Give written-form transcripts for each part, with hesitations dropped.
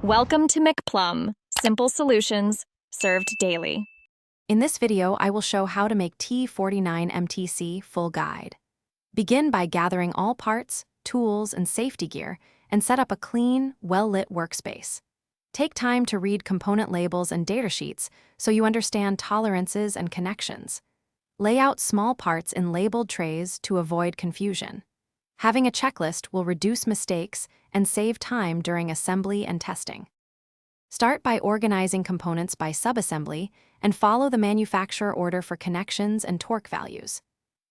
Welcome to McPlum, simple solutions served daily. In this video, I will show how to make T49 MTC full guide. Begin by gathering all parts, tools, and safety gear, and set up a clean, well-lit workspace. Take time to read component labels and datasheets so you understand tolerances and connections. Lay out small parts in labeled trays to avoid confusion. Having a checklist will reduce mistakes and save time during assembly and testing. Start by organizing components by subassembly and follow the manufacturer order for connections and torque values.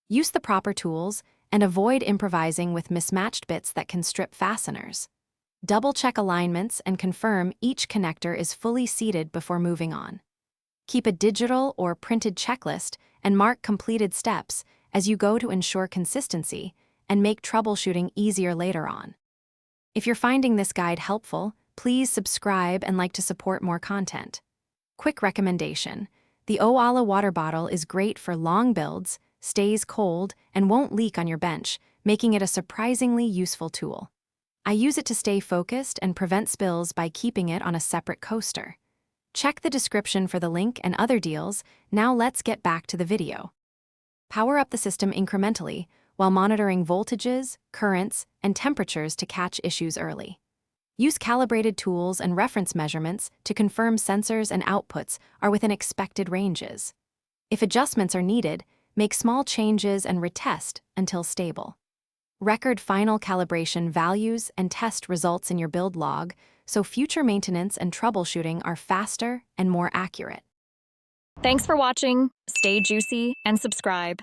Use the proper tools and avoid improvising with mismatched bits that can strip fasteners. Double-check alignments and confirm each connector is fully seated before moving on. Keep a digital or printed checklist and mark completed steps as you go to ensure consistency and make troubleshooting easier later on. If you're finding this guide helpful, please subscribe and like to support more content. Quick recommendation: the Owala water bottle is great for long builds, stays cold, and won't leak on your bench, making it a surprisingly useful tool. I use it to stay focused and prevent spills by keeping it on a separate coaster. Check the description for the link and other deals. Now let's get back to the video. Power up the system incrementally while monitoring voltages, currents, and temperatures to catch issues early. Use calibrated tools and reference measurements to confirm sensors and outputs are within expected ranges. If adjustments are needed, make small changes and retest until stable. Record final calibration values and test results in your build log so future maintenance and troubleshooting are faster and more accurate. Thanks for watching. Stay juicy and subscribe.